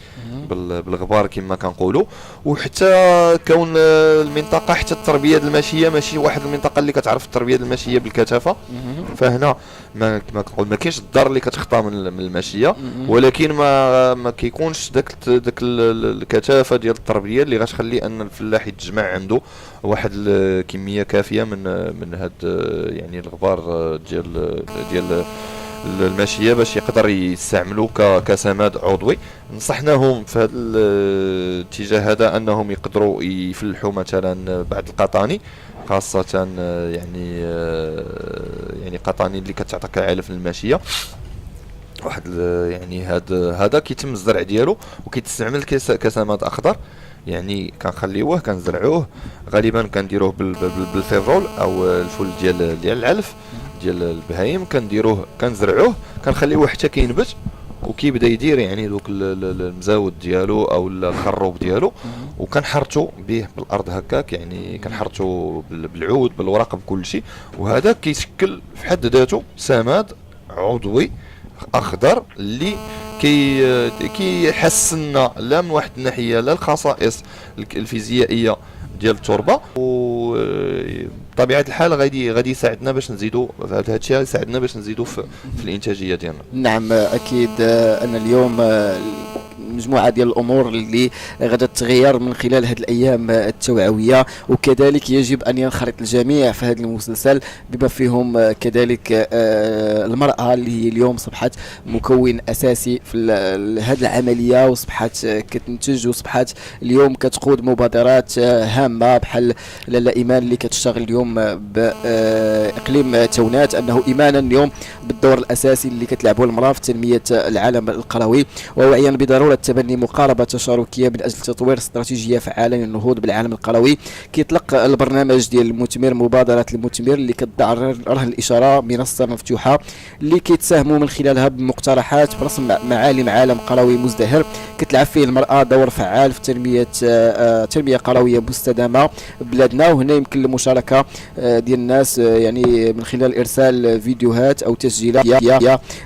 بالغبار كما كنقولوا. وحتى كون المنطقه حتى التربيه الماشيه ماشي واحد المنطقه اللي كتعرف التربيه الماشيه بالكثافه، فهنا ما كنقول ما كاينش الدار اللي كتخطى من الماشيه، ولكن ما كيكونش داك الكثافه ديال التربيه اللي غتخلي ان الفلاح يتجمع عنده واحد الكميه كافيه من هاد يعني الغبار ديال الماشيه باش يقدر يستعملوا كسماد عضوي. نصحناهم في هذا الاتجاه هذا انهم يقدروا يفلحوا مثلا بعد القطاني، خاصه يعني قطاني اللي كتعطيك علف الماشيه. واحد يعني هذا كيتم الزرع ديالو وكيتستعمل كسماد اخضر، يعني كنخليوه كنزرعوه غالبا كنديروه بالفيفرول او الفول ديال العلف ديال البهايم، كنزرعوه كنخليوه حتى كينبت وكيبدا يدير يعني دوك المزاود ديالو او الخروب ديالو، وكنحرثوا به بالارض هكاك، يعني كنحرثوا بالعود بالورق بكل شيء، وهذا كيشكل في حد ذاته سماد عضوي اخضر اللي كيحسن لا من واحد الناحيه لا الخصائص الفيزيائيه ديال التربه، وبطبيعه الحال غادي يساعدنا باش نزيدوا هذا الشيء، يساعدنا باش نزيدوا في الانتاجيه ديالنا. نعم اكيد ان اليوم مجموعه ديال الامور اللي غادا تغير من خلال هذه الايام التوعويه، وكذلك يجب ان ينخرط الجميع في هذا المسلسل بما فيهم كذلك المراه اللي هي اليوم صبحت مكون اساسي في هذه العمليه، وصبحت كتنتج، وصبحت اليوم كتقود مبادرات هامه بحال لاله ايمان اللي كتشتغل اليوم باقليم تونات، انه ايمانا اليوم بالدور الاساسي اللي كتلعبه المراه في تنميه العالم القروي، ووعيا بضروره تبني مقاربه تشاركيه من اجل تطوير استراتيجيه فعاله للنهوض بالعالم القروي. كيطلق البرنامج ديال المثمر مبادره المثمر اللي كتضع رهن الاشاره منصه مفتوحه اللي كيتساهموا من خلالها بمقترحات برسم معالم عالم قروي مزدهر كتلعب فيه المراه دور فعال في تنميه قرويه مستدامه بلادنا. وهنا يمكن المشاركه ديال الناس يعني من خلال ارسال فيديوهات او تسجيلات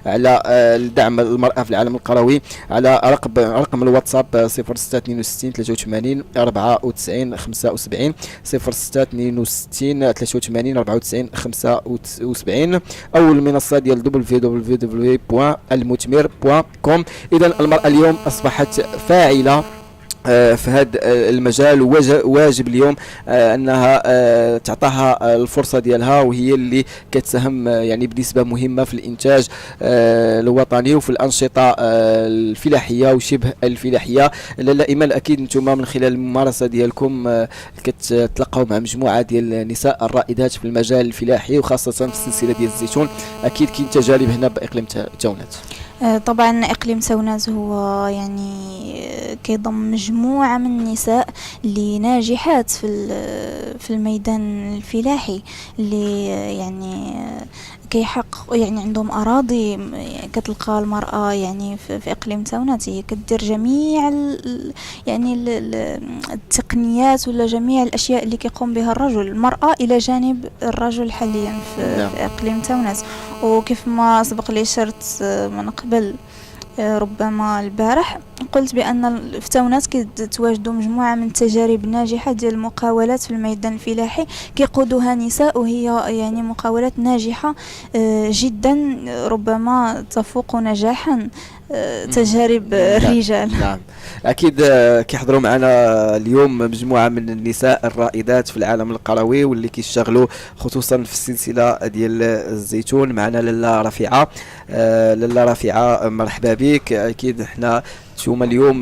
على دعم المراه في العالم القروي على رقم الواتساب 0662 83 94 75 0662 83 94 75 او المنصه ديال www.almuthmir.com. اذا المراه اليوم اصبحت فاعله في هذا المجال، واجب اليوم انها تعطاها الفرصه ديالها، وهي اللي كتساهم يعني بنسبه مهمه في الانتاج الوطني وفي الانشطه الفلاحيه وشبه الفلاحيه. لاله ايمان اكيد انتم من خلال الممارسه ديالكم كتتلقاو مع مجموعه ديال النساء الرائدات في المجال الفلاحي وخاصه في السلسله ديال الزيتون، اكيد كاين تجارب هنا باقليم تونات. طبعا اقليم تونات هو يعني كيضم مجموعه من النساء اللي ناجحات في الميدان الفلاحي، اللي يعني كيحقق يعني عندهم اراضي. كتلقى المراه يعني في اقليم تونات هي كدير جميع يعني التقنيات ولا جميع الاشياء اللي كيقوم بها الرجل، المراه الى جانب الرجل حاليا في اقليم تونات. وكيف ما سبق لي شرت من قبل ربما البارح قلت بأن في تونات كيتواجدوا مجموعة من التجارب الناجحة ديال المقاولات في الميدان الفلاحي كيقودوها نساء، وهي يعني مقاولات ناجحة جدا، ربما تفوق نجاحا تجارب الرجال. نعم اكيد كيحضروا معنا اليوم مجموعه من النساء الرائدات في العالم القروي واللي كيشتغلوا خصوصا في السلسله ديال الزيتون. معنا لاله رفيعه. لاله رفيعه مرحبا بك. اكيد احنا نتوما اليوم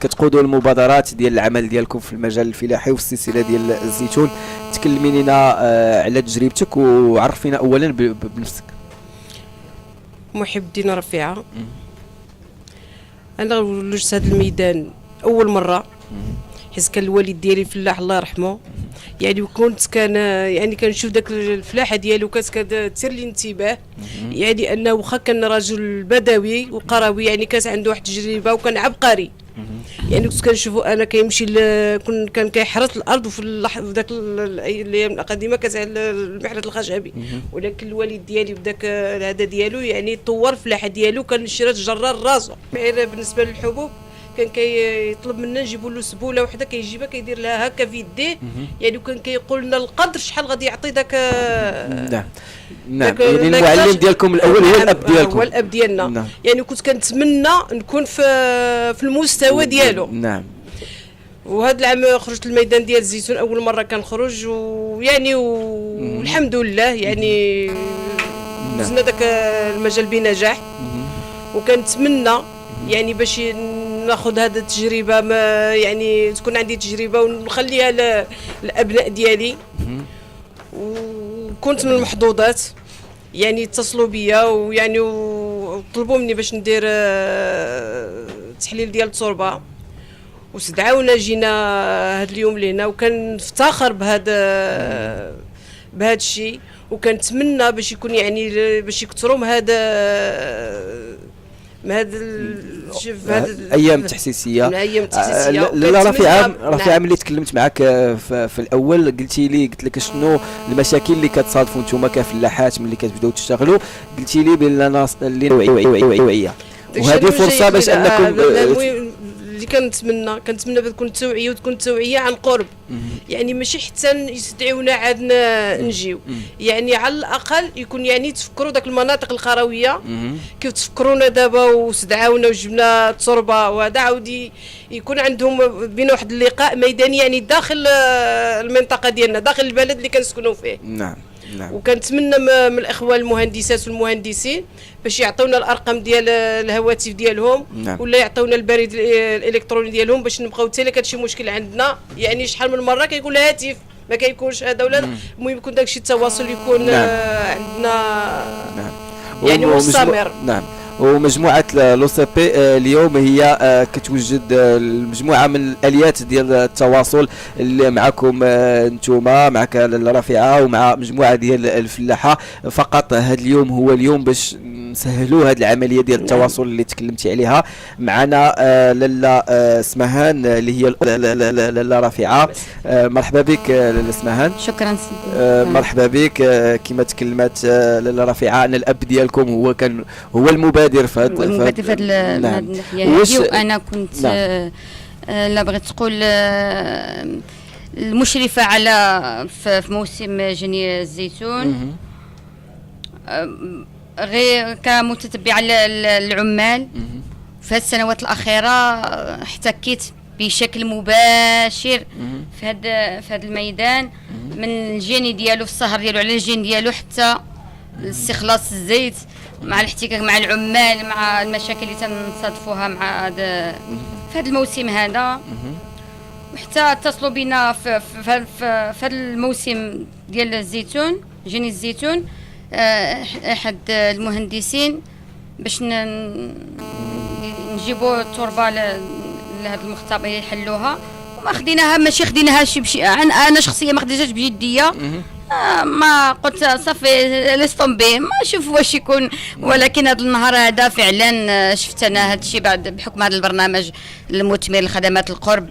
كتقودوا المبادرات ديال العمل ديالكم في المجال الفلاحي وفي السلسله ديال الزيتون. تكلمي لنا على تجربتك وعرفينا اولا بنفسك. محب الدين رفيعه. انا ولجت هذا الميدان اول مره، حيت كان الوالد ديالي فلاح الله يرحمه، يعني وكنت يعني كنشوف داك الفلاحه ديالو كتثير لي انتباه، يعني انه واخا كان راجل بدوي وقروي يعني كانت عنده واحد التجربه وكان عبقري. يعني كنت كنشوفوا انا كيمشي كان كيحرث الارض وفي ذاك الايام القديمه كانت على المحرث الخشبي، ولكن الوالد ديالي بداك هذا ديالو يعني طور الفلاحه ديالو، كان شرات جرار راسو. بالنسبه للحبوب كان كيطلب منا نجيبوا له سبوله وحده كيجيبها كيدير لها هكا في يديه، يعني وكان كيقول لنا القدر شحال غادي يعطي داك. نعم يعني المعلم ديالكم الاول هو الاب ديالكم. هو الاب ديالنا. نعم. يعني كنت كنتمنى نكون في المستوى ديالو. نعم. وهذا العام خرجت الميدان ديال الزيتون اول مره كنخرج، ويعني والحمد لله يعني وزنا داك المجال بنجاح. وكنتمنى يعني باش ناخذ هذه التجربه، ما يعني تكون عندي تجربه ونخليها للابناء ديالي. وكنت من المحظوظات يعني اتصلوا بيا ويعني وطلبوا مني باش ندير تحليل ديال التربه، واستدعونا جينا هذا اليوم لهنا، وكنفتخر بهذا الشيء، وكنتمنى باش يكون يعني باش يكثروا هذا الايام التحسيسيه. لا رفيعه ملي تكلمت معك في الاول قلت لك شنو المشاكل اللي كتصادفوا نتوما كفلاحات ملي كتبداو تشتغلوا، قلتي لي بان اللي وعيه، وهذه فرصه باش انكم اللي اللي كنتمنى تكون التوعيه وتكون التوعيه عن قرب، يعني ماشي حتى يستدعيونا عاد نجيو، يعني على الاقل يكون يعني تفكروا داك المناطق القرويه كيف تفكرونا دابا واستدعاونا وجبنا التربه، وهذا عاودي يكون عندهم بين واحد اللقاء ميداني يعني داخل المنطقه ديالنا، داخل البلد اللي كنسكنوا فيه. نعم. وكنتمنى من الاخوه المهندسات والمهندسين باش يعطيونا الارقام ديال الهواتف ديالهم، ولا يعطيونا البريد الالكتروني ديالهم باش نبقاو حتى لك هادشي مشكل عندنا. يعني شحال من مره كيقول الهاتف ما كيكونش هذا ولا المهم يكون داكشي التواصل يكون عندنا يعني مستمر. نعم. ومجموعة لو سي بي اليوم هي كتوجد مجموعة من الآليات ديال التواصل اللي معكم نتوما، معك الرافعة ومع مجموعة ديال الفلاحة. فقط هذا اليوم هو اليوم باش نسهلوا هذه العملية ديال التواصل اللي تكلمتي عليها. معنا لاله اسمهان اللي هي لاله رافعة. مرحبا بك لاله اسمهان. شكرا سيدي. مرحبا بك. كما تكلمت لاله رافعة ان الاب ديالكم هو المبادر في هذا الناحيه، وانا كنت لا بغيت تقول المشرفه على في موسم جني الزيتون، غير كمتتبعه للعمال في هذه السنوات الاخيره احتكيت بشكل مباشر في هذا الميدان، من الجني ديالو في السهر ديالو على الجين ديالو حتى استخلاص الزيت، مع الاحتكاك مع العمال، مع المشاكل اللي تنصادفوها مع في هذا الموسم هذا. وحتى اتصلوا بنا في هذا الموسم ديال الزيتون، جني الزيتون، احد المهندسين باش نجيبوا التربه لهذا المختبر يحلوها، وما خديناها، ماشي خديناها شي انا شخصيا ما خديتهاش بجديه. ما قلت صافي ليستومبي ما نشوف واش يكون، ولكن هذا النهار هذا فعلا شفت انا هذا الشيء بعد بحكم هذا البرنامج المثمر لخدمات القرب،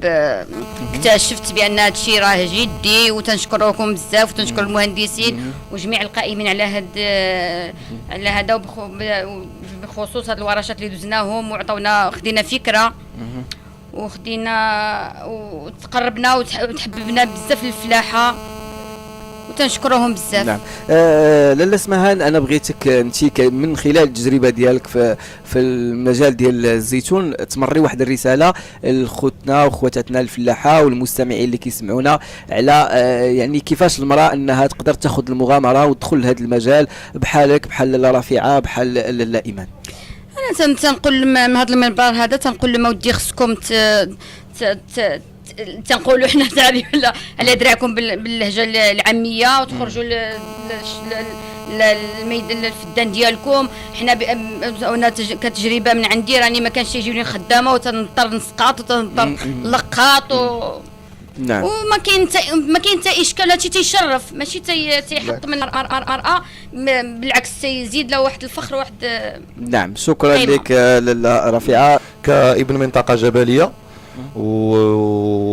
اكتشفت بان هذا الشيء راه جدي، وتنشكركم بزاف وتنشكر المهندسين وجميع القائمين على هذا بخصوص هذه الورشات اللي دوزناهم وعطونا، خدينا فكره وخدينا وتقربنا وتحببنا بزاف الفلاحه وتنشكرهم بزاف. نعم. لاله اسمهان، انا بغيتك انت من خلال التجربه ديالك في المجال ديال الزيتون تمري واحد الرساله لخوتنا وخواتاتنا الفلاحه والمستمعين اللي كيسمعونا على يعني كيفاش المراه انها تقدر تاخذ المغامره وتدخل لهذا المجال بحالك، بحال لاله رافعه، بحال لاله ايمان. انا تنقول من هذا المنبر هذا تنقول لهم ودي خصكم تنقولوا حنا تعريف على دراعكم باللهجه العاميه، وتخرجوا للميدان الفدان ديالكم. حنا انا كتجربه من عندي راني ما كانش يجيوني خدامه وتنضطر نسقط وتنضطر نلقط نعم. وما كاين حتى اشكال، هادشي تيشرف ماشي تيحط من بالعكس تيزيد له واحد الفخر واحد. نعم. شكرا لك لاله رافعه. كابن منطقه جبليه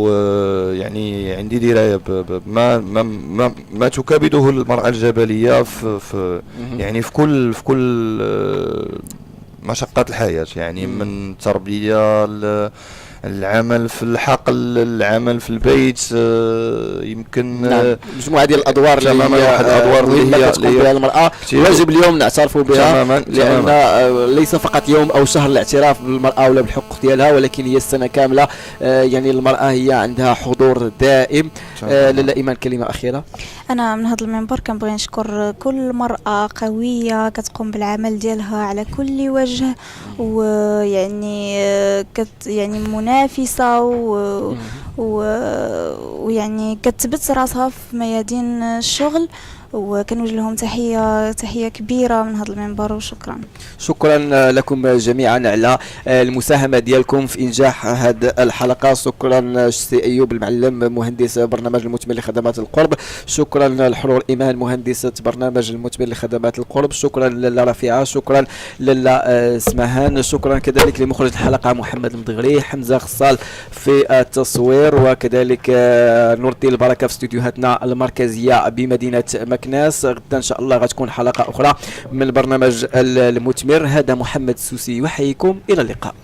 ويعني عندي درايه ما تكابده المرأة الجبليه في يعني في كل مشقات الحياه، يعني من التربيه، العمل في الحقل، العمل في البيت، يمكن مجموعه ديال الادوار تماما، واحد الادوار اللي هي تقوم بها المراه واجب اليوم نعترفوا بها تماما، لان ليس فقط يوم او شهر الاعتراف بالمراه ولا بالحقوق ديالها، ولكن هي السنه كامله. يعني المراه هي عندها حضور دائم. لاله ايمان، كلمه اخيره. انا من هذا المنبر كنبغي نشكر كل مرأة قوية كتقوم بالعمل ديالها على كل وجه، ويعني يعني منافسة ويعني كتثبت راسها في ميادين الشغل، وكنوجه لهم تحية كبيرة من هذا المنبر، وشكرا. شكرا لكم جميعا على المساهمة ديالكم في إنجاح هذه الحلقة. شكرا سي أيوب المعلم مهندس برنامج المثمر لخدمات القرب، شكرا للحرور إيمان مهندسة برنامج المثمر لخدمات القرب، شكرا لاله رافعة، شكرا لاله اسمهان، شكرا كذلك لمخرج الحلقة محمد المدغري، حمزة خصال في التصوير، وكذلك نور الدين البركة في استوديوهاتنا المركزية بمدينة مكناس. غدا ان شاء الله غتكون حلقه اخرى من البرنامج المثمر. هذا محمد السوسي يحييكم، الى اللقاء.